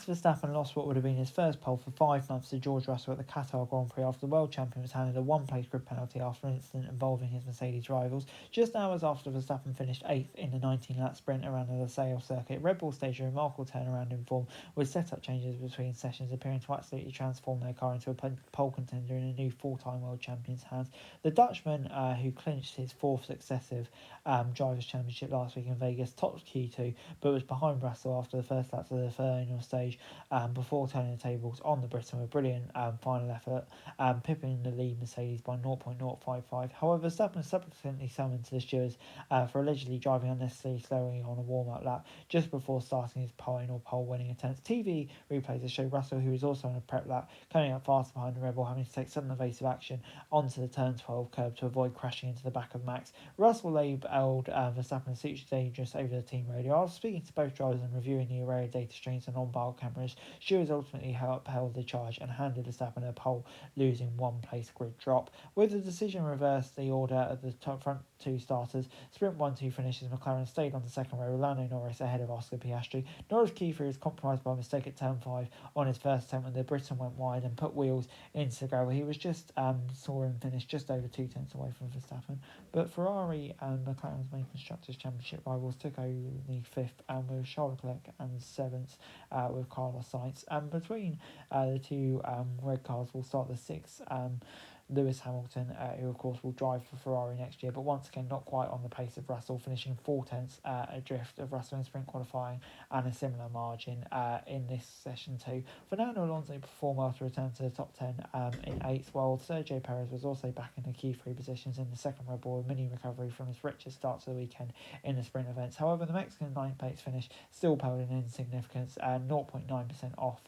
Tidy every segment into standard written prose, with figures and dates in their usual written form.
Max Verstappen lost what would have been his first pole for 5 months to George Russell at the Qatar Grand Prix after the world champion was handed a one-place grid penalty after an incident involving his Mercedes rivals. Just hours after Verstappen finished 8th in the 19-lap sprint around the Losail circuit, Red Bull staged a remarkable turnaround in form with set-up changes between sessions appearing to absolutely transform their car into a pole contender in a new 4-time world champion's hands. The Dutchman, who clinched his 4th successive Drivers' Championship last week in Vegas, topped Q2 but was behind Russell after the first laps of the final stage before turning the tables on the Briton with a brilliant final effort, pipping the lead Mercedes by 0.055. However, Verstappen subsequently summoned to the stewards for allegedly driving unnecessarily slowly on a warm-up lap just before starting his pole-winning attempt. TV replays show Russell, who was also on a prep lap, coming up fast behind the Rebel, having to take sudden evasive action onto the turn 12 curb to avoid crashing into the back of Max. Russell labelled Verstappen as suitably dangerous over the team radio. After speaking to both drivers and reviewing the array of data streams and on-board cameras, stewards ultimately upheld the charge and handed Verstappen a pole, losing one-place grid drop. With the decision reversed the order of the front 2 starters, sprint 1-2 finishes, McLaren stayed on the second row with Lando Norris ahead of Oscar Piastri. Norris' Kiefer is compromised by a mistake at turn 5 on his first attempt when the Briton went wide and put wheels into the gravel. He was just saw him finish just over 2 tenths away from Verstappen. But Ferrari and McLaren's main Constructors' Championship rivals took only 5th, with Charles Leclerc and 7th with Carlos Sainz. And between the two red cars will start the 6th. Lewis Hamilton, who of course will drive for Ferrari next year, but once again not quite on the pace of Russell, finishing 4 tenths adrift of Russell in sprint qualifying and a similar margin in this session too. Fernando Alonso performed well to return to the top 10 in 8th, while Sergio Perez was also back in the Q3 positions in the second Red Bull, a mini recovery from his richest start to the weekend in the sprint events. However, the Mexican 9th place finish still paled in insignificance, 0.9% off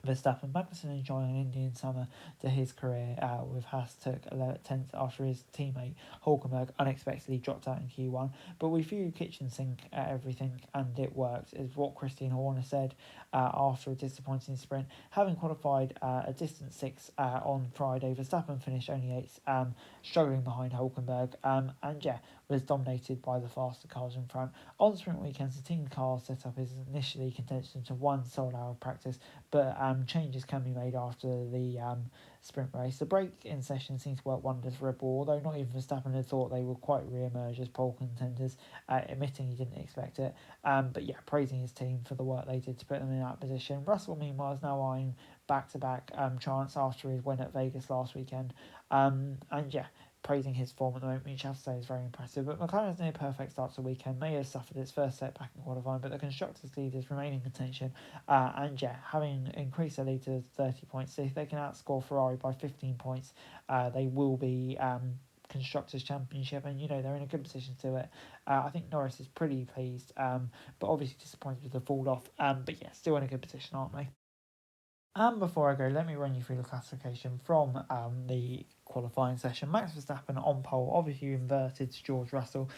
Verstappen. Magnussen enjoying an Indian summer to his career, with Haas took 10th after his teammate Hulkenberg unexpectedly dropped out in Q1. But we threw kitchen sink at everything and it worked, is what Christian Horner said after a disappointing sprint. Having qualified a distant 6th on Friday, Verstappen finished only 8th, struggling behind Hulkenberg, and was dominated by the faster cars in front. On sprint weekends, the team car setup is initially condensed into one sole hour of practice, but changes can be made after the sprint race. The break in session seems to work wonders for Red Bull, although not even Verstappen had thought they would quite re-emerge as pole contenders, admitting he didn't expect it. But praising his team for the work they did to put them in that position. Russell, meanwhile, is now eyeing back-to-back chance after his win at Vegas last weekend. Praising his form at the moment, which I have to say is very impressive. But McLaren's near perfect start to the weekend may have suffered its first setback in qualifying, but the constructors' leaders remain in contention, having increased their lead to 30 points. So if they can outscore Ferrari by 15 points, they will be Constructors' Championship, and they're in a good position to do it. I think Norris is pretty pleased, but obviously disappointed with the fall off. Still in a good position, aren't they? And before I go, let me run you through the classification from the qualifying session. Max Verstappen on pole, obviously inverted to George Russell.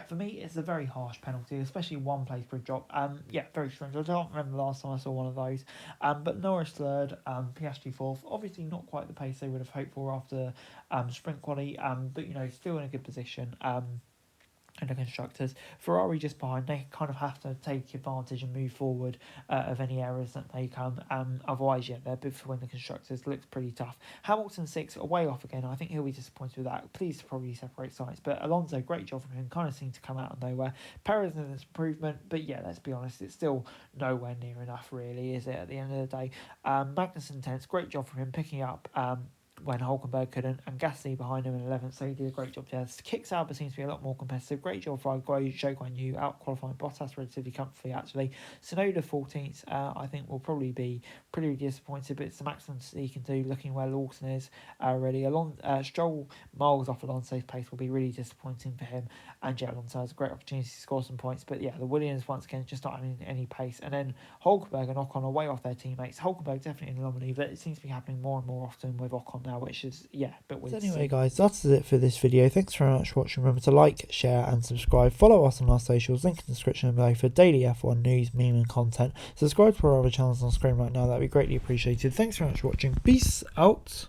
For me, it's a very harsh penalty, especially one place per drop. Very strange. I don't remember the last time I saw one of those. But Norris 3rd, Piastri 4th. Obviously not quite the pace they would have hoped for after sprint quali, but still in a good position. And the constructors, Ferrari just behind, they kind of have to take advantage and move forward of any errors that may come. Otherwise, they're bid for win the constructors. Looks pretty tough. Hamilton 6th, way off again. I think he'll be disappointed with that. Pleased to probably separate sides. But Alonso, great job from him. Kind of seemed to come out of nowhere. Perez is an improvement, but let's be honest, it's still nowhere near enough, really, is it? At the end of the day, Magnussen 10th, great job from him picking up when Hulkenberg couldn't, and Gasly behind him in 11th, so he did a great job there. Kicks Albert seems to be a lot more competitive. Great job for Zhou Guan Yu, out qualifying Bottas relatively comfortably actually. Tsunoda 14th, I think will probably be pretty disappointed, but it's the maximum he can do, looking where Lawson is already. Stroll miles off Alonso's pace will be really disappointing for him, and Alonso has a great opportunity to score some points, but the Williams once again just not having any pace. And then Hulkenberg and Ocon are way off their teammates. Hulkenberg definitely an anomaly, but it seems to be happening more and more often with Ocon now, which is a bit weird. So anyway guys, that's it for this video. Thanks very much for watching. Remember to like, share and subscribe. Follow us on our socials, link in the description below for daily F1 news, meme and content. Subscribe to our other channels on screen right now, that'd be greatly appreciated. Thanks very much for watching. Peace out.